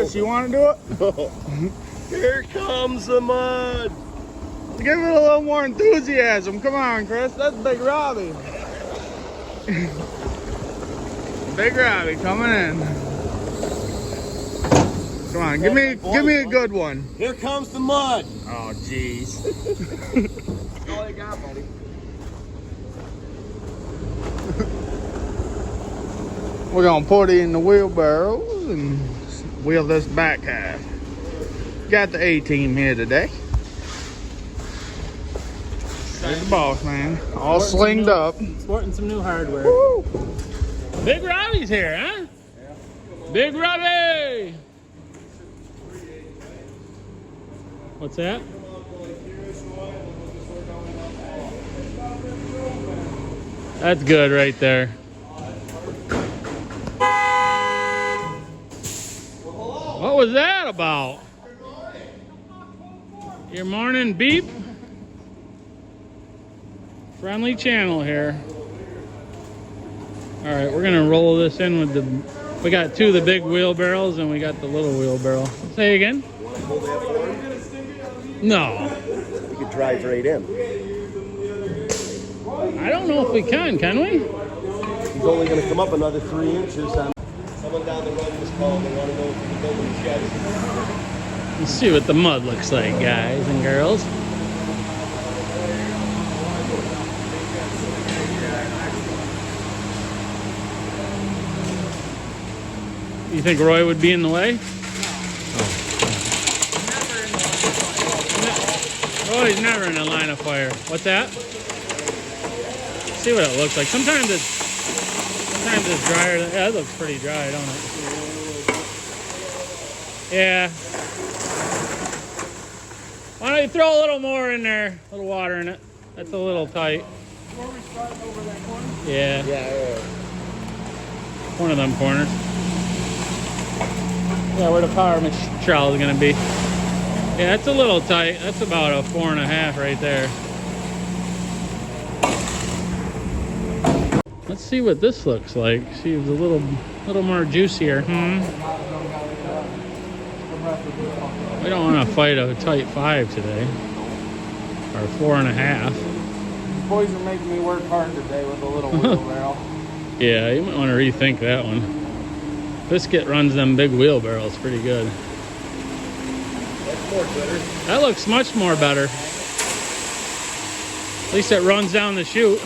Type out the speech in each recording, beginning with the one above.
Chris, you want to do it? Here comes the mud. Give it a little more enthusiasm. Come on, Chris. That's Big Robbie. Big Robbie coming in. Come on, give me a good one. Here comes the mud. Oh, jeez. That's all I got, buddy. We're gonna put it in the wheelbarrows and wheel this back half. Got the A-team here today. There's the boss man, all slinged up. Sporting some new hardware. Woo! Big Robbie's here, huh? Yeah. Big Robbie! What's that? That's good right there. What was that about? Your morning beep? Friendly channel here. All right, we're gonna roll this in with the, we got two of the big wheelbarrows and we got the little wheelbarrow. Say again? No. We could drive right in. I don't know if we can we? He's only going to come up another 3 inches. Someone down the road was calling. They want to know if we can build them sheds. Let's see what the mud looks like, guys and girls. You think Roy would be in the way? Oh, he's never in a line of fire. What's that? See what it looks like. Sometimes it's drier. Yeah, it looks pretty dry, don't it? Yeah. Why don't you throw a little more in there? A little water in it. That's a little tight. Before we start over that corner? Yeah. Yeah. One of them corners. Yeah, where the power trowel is going to be. Yeah, it's a little tight. That's about a 4.5 right there. Let's see what this looks like. See, it's a little more juicier. We don't want to fight a tight 5 today, or 4.5. You boys are making me work hard today with a little wheelbarrow. Yeah, you might want to rethink that one. Biscuit runs them big wheelbarrows pretty good. That's more better. That looks much more better. At least it runs down the chute.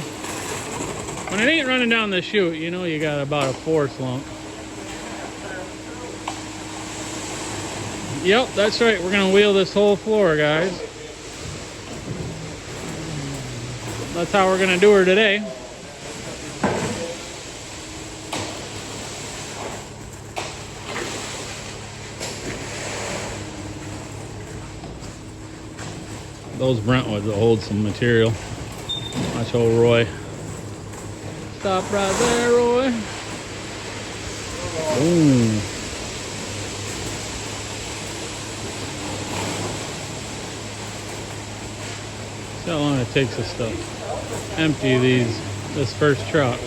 When it ain't running down the chute, you know you got about a 4 slump. Yep, that's right. We're gonna wheel this whole floor, guys. That's how we're gonna do her today. Those Brentwoods will hold some material. Watch old Roy. Stop right there, Roy. Ooh. See how long it takes us to empty this first truck.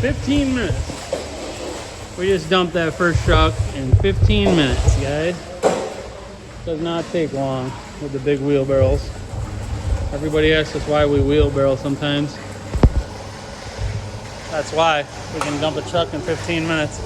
15 minutes. We just dumped that first truck in 15 minutes, guys. Does not take long with the big wheelbarrows. Everybody asks us why we wheelbarrow sometimes. That's why. We can dump a truck in 15 minutes.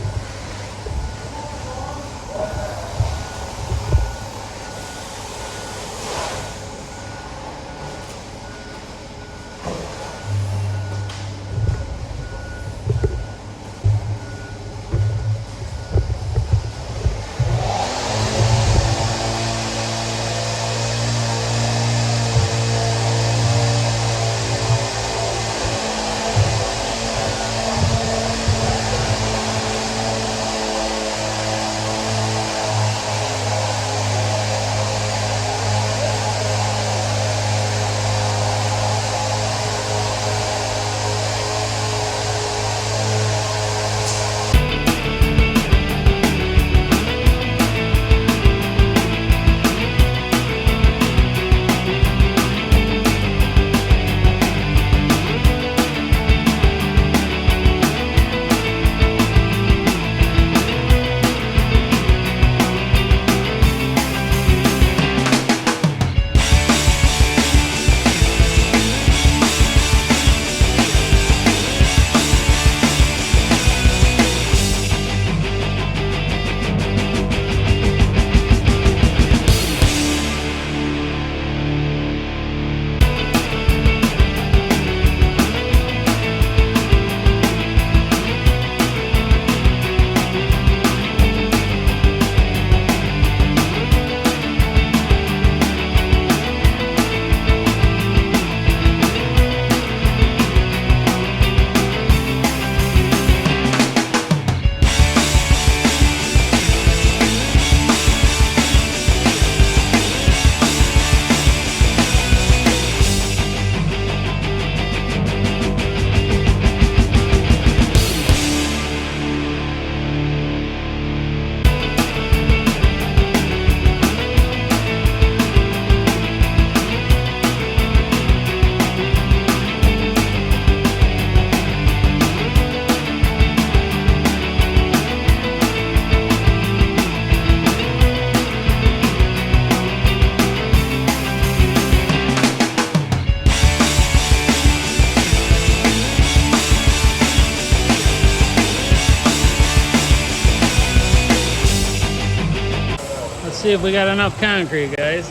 See if we got enough concrete, guys.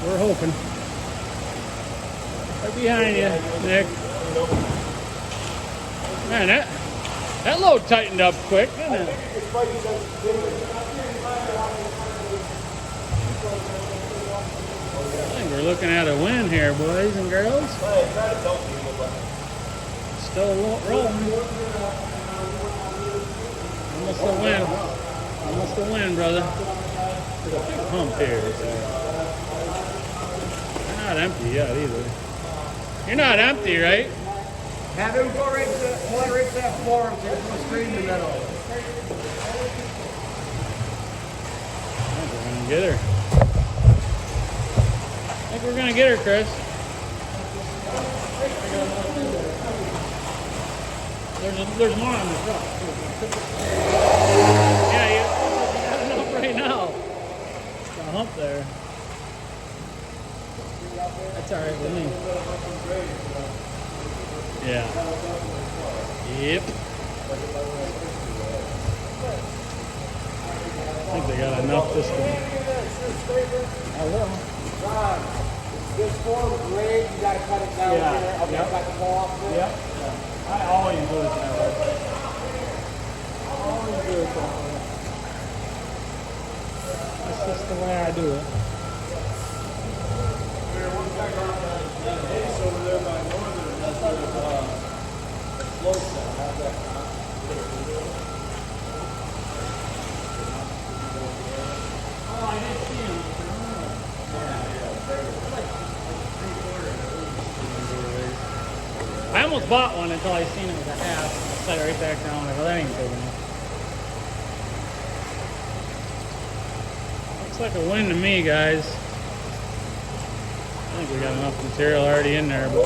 We're hoping. Right behind you, Nick. Man, that load tightened up quick, didn't it? I think we're looking at a win here, boys and girls. Still rolling. Almost a win. Almost a win, brother. There's a big hump here. You're not empty yet either. You're not empty, right? Have him go right to that floor and get the screen in the middle. I think we're gonna get her. I think we're gonna get her, Chris. There's more on the truck. Yeah, you got enough right now. Got a hump there. That's alright with me. Yeah. Yep. I think they got enough this time. I will. This form grade, you gotta cut it down here. Okay, Yep. got the ball off there. Yep. I always do it that way. Always do it that way. That's just the way I do it. Over there by Northern, that's the flow cell. Have that. Oh, I didn't see him. I almost bought one until I seen it was a half. I set it right back down. I go, that ain't big enough. Looks like a win to me, guys. I think we got enough material already in there, but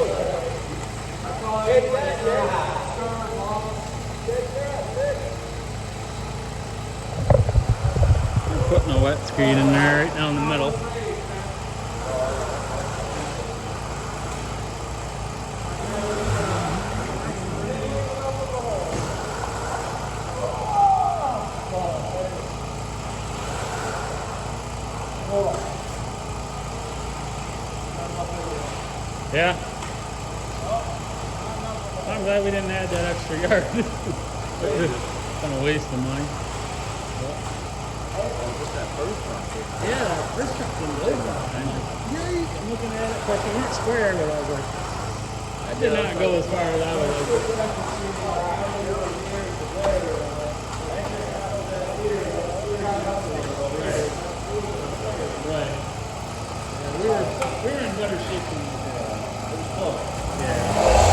We're putting a wet screen in there right down the middle. Yeah. I'm glad we didn't add that extra yard. Kind of waste of mine. Yeah, that first truck didn't go that. I'm like, yay! I'm looking at it, like it went square, but I was like, I did not go as far as I was. Right. Yeah, we were in better shape than we did. It was close. Yeah.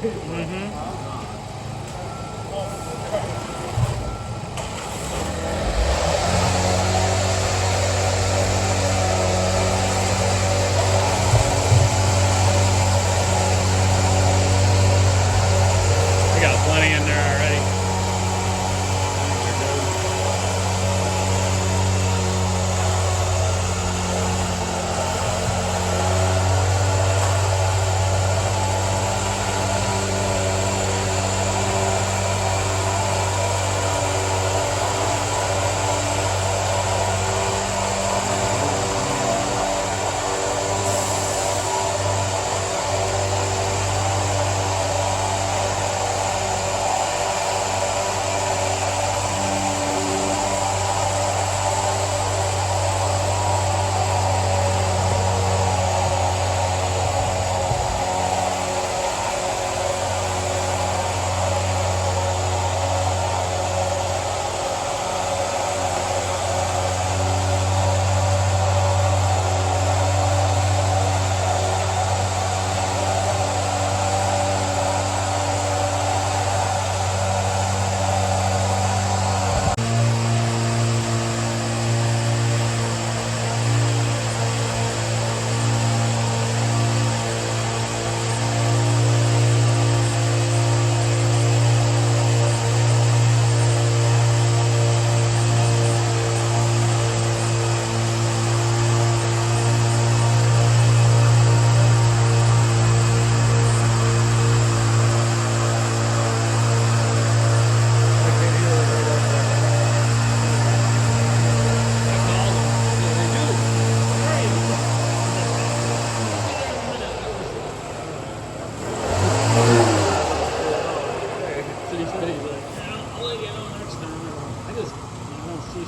Mm-hmm. We got plenty in there already.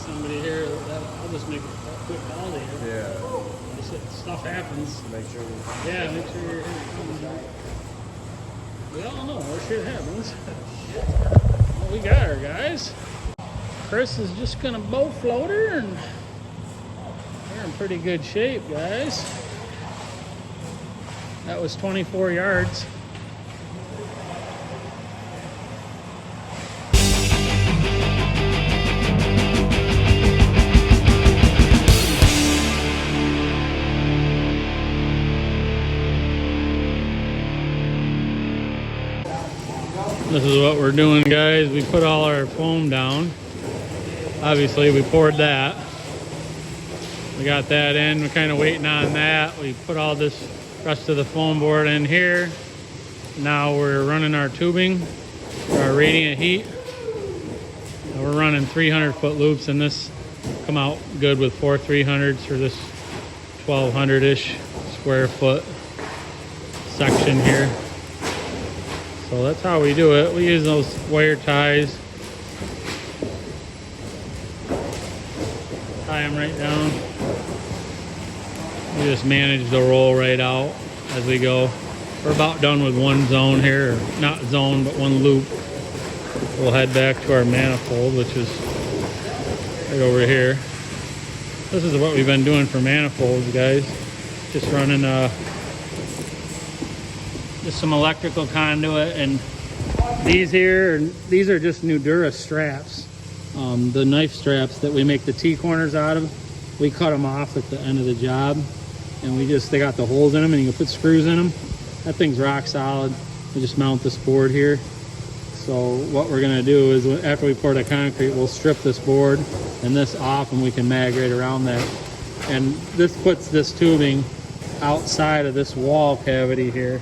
Somebody here, I'll just make a quick call to you. Yeah. Just stuff happens. Make sure. Yeah, make sure you're here. We all know where shit happens. Well, we got her, guys. Chris is just gonna bow float her, and we're in pretty good shape, guys. That was 24 yards. This is what we're doing, guys. We put all our foam down. Obviously, we poured that. We got that in. We're kind of waiting on that. We put all this rest of the foam board in here. Now we're running our tubing for our radiant heat. And we're running 300-foot loops, and this come out good with 4 300s for this 1,200-ish square foot section here. So that's how we do it. We use those wire ties. Tie them right down. We just manage the roll right out as we go. We're about done with one zone here, or not zone, but one loop. We'll head back to our manifold, which is right over here. This is what we've been doing for manifolds, guys. Just running just some electrical conduit, and these here, these are just Nudura straps. The knife straps that we make the T-corners out of, we cut them off at the end of the job, and they got the holes in them, and you can put screws in them. That thing's rock solid. We just mount this board here. So what we're gonna do is after we pour the concrete, we'll strip this board and this off, and we can mag right around that. And this puts this tubing outside of this wall cavity here.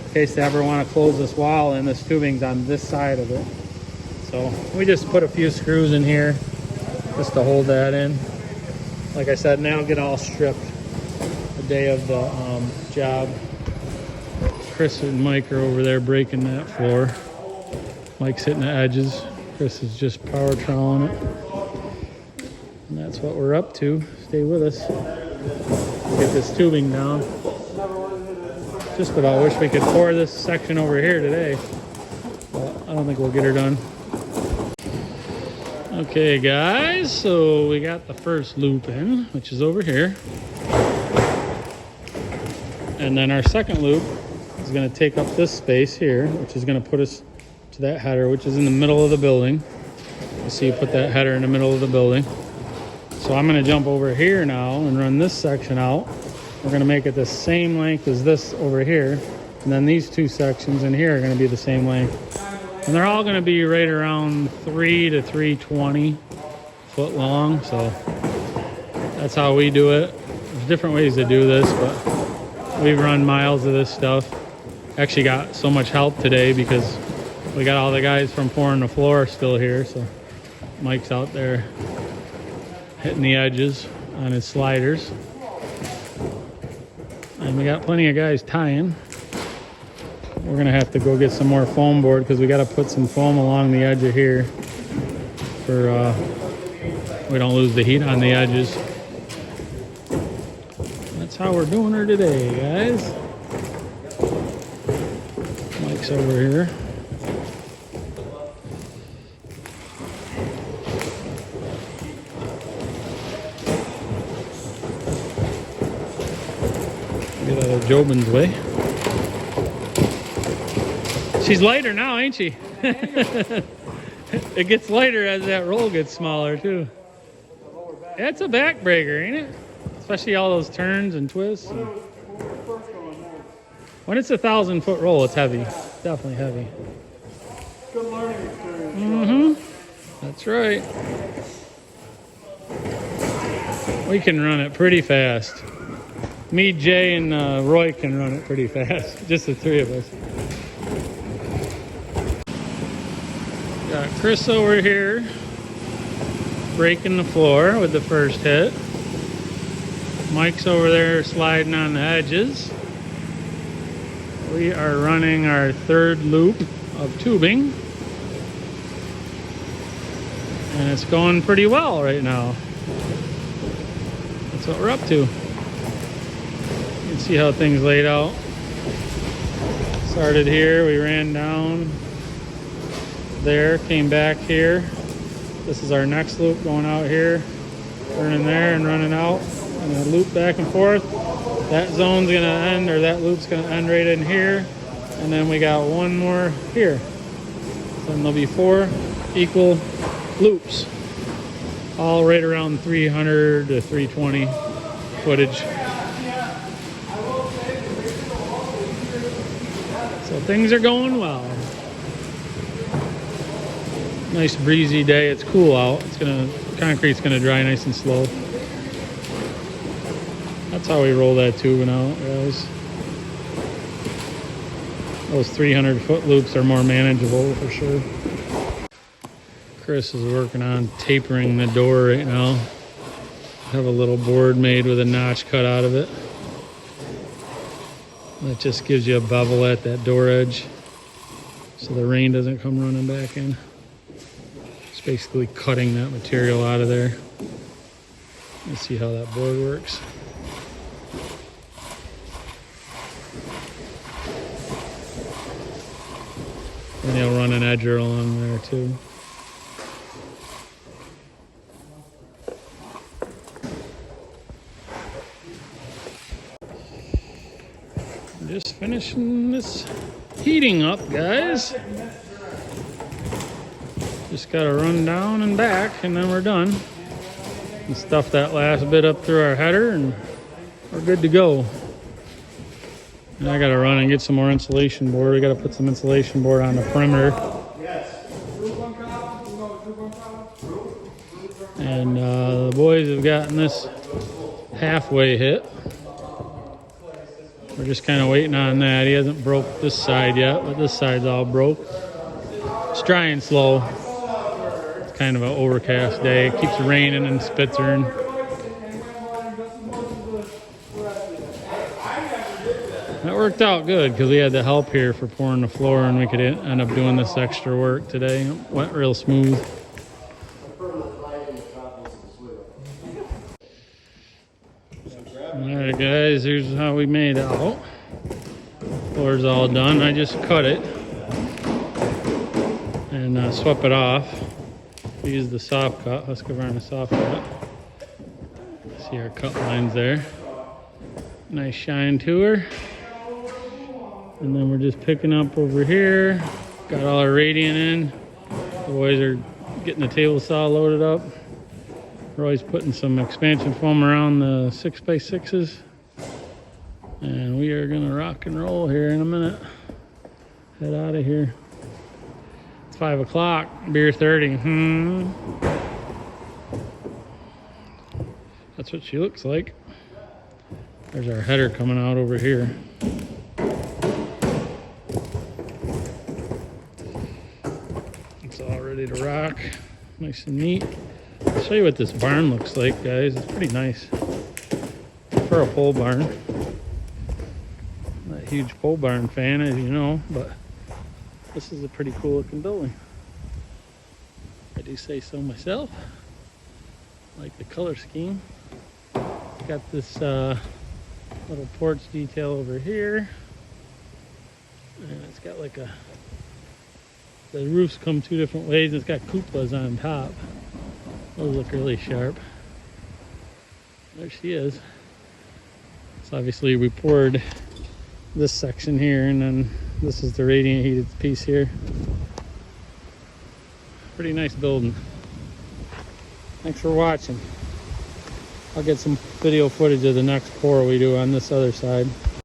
In case they ever want to close this wall, and this tubing's on this side of it. So we just put a few screws in here just to hold that in. Like I said, now get all stripped the day of the job. Chris and Mike are over there breaking that floor. Mike's hitting the edges. Chris is just power troweling it. And that's what we're up to. Stay with us. Get this tubing down. Just about wish we could pour this section over here today. But I don't think we'll get her done. Okay guys, so we got the first loop in, which is over here. And then our second loop is going to take up this space here, which is going to put us to that header, which is in the middle of the building. You see, you put that header in the middle of the building. So I'm going to jump over here now and run this section out. We're going to make it the same length as this over here. And then these two sections in here are going to be the same length. And they're all going to be right around 3 to 320 foot long. So that's how we do it. There's different ways to do this, but we've run miles of this stuff. Actually got so much help today because we got all the guys from pouring the floor still here. So Mike's out there hitting the edges on his sliders. And we got plenty of guys tying. We're gonna have to go get some more foam board because we got to put some foam along the edge of here for we don't lose the heat on the edges. That's how we're doing her today, guys. Mike's over here. Get out of Jobin's way. She's lighter now, ain't she? It gets lighter as that roll gets smaller too. That's a backbreaker, ain't it? Especially all those turns and twists. When it's a 1,000-foot roll, it's heavy. Definitely heavy. Good learning experience. That's right. We can run it pretty fast. Me, Jay, and Roy can run it pretty fast. Just the three of us. Got Chris over here breaking the floor with the first hit. Mike's over there sliding on the edges. We are running our third loop of tubing. And it's going pretty well right now. That's what we're up to. You can see how things laid out. Started here, we ran down there, came back here. This is our next loop going out here, turning there and running out, and a loop back and forth. That zone's gonna end, or that loop's gonna end right in here, and then we got one more here. So then there'll be 4 equal loops, all right around 300 to 320 footage. So things are going well. Nice breezy day. It's cool out. Concrete's gonna dry nice and slow. That's how we roll that tubing out, guys. Those 300-foot loops are more manageable for sure. Chris is working on tapering the door right now. Have a little board made with a notch cut out of it. That just gives you a bevel at that door edge so the rain doesn't come running back in. It's basically cutting that material out of there. Let's see how that board works. And he'll run an edger along there too. Just finishing this heating up, guys. Just gotta run down and back and then we're done. And stuff that last bit up through our header and we're good to go. And I gotta run and get some more insulation board. We gotta put some insulation board on the perimeter. And the boys have gotten this halfway hit. We're just kind of waiting on that. He hasn't broke this side yet, but this side's all broke. It's drying slow. It's kind of an overcast day. It keeps raining and spitzing. That worked out good because we had the help here for pouring the floor, and we could end up doing this extra work today. It went real smooth. Alright guys, here's how we made out. Floor's all done. I just cut it and swept it off. We used the soft cut, Husqvarna soft cut. See our cut lines there. Nice shine to her. And then we're just picking up over here. Got all our radiant in. The boys are getting the table saw loaded up. Roy's putting some expansion foam around the 6x6s. And we are gonna rock and roll here in a minute. Head out of here. It's 5 o'clock, beer 30. That's what she looks like. There's our header coming out over here. It's all ready to rock. Nice and neat. I'll show you what this barn looks like, guys. It's pretty nice for a pole barn. I'm not a huge pole barn fan, as you know, but this is a pretty cool looking building. I do say so myself. I like the color scheme. Got this little porch detail over here, and it's got like the roofs come two different ways. It's got cupolas on top. Those look really sharp. There she is. So obviously we poured this section here, and then this is the radiant heated piece here. Pretty nice building. Thanks for watching. I'll get some video footage of the next pour we do on this other side.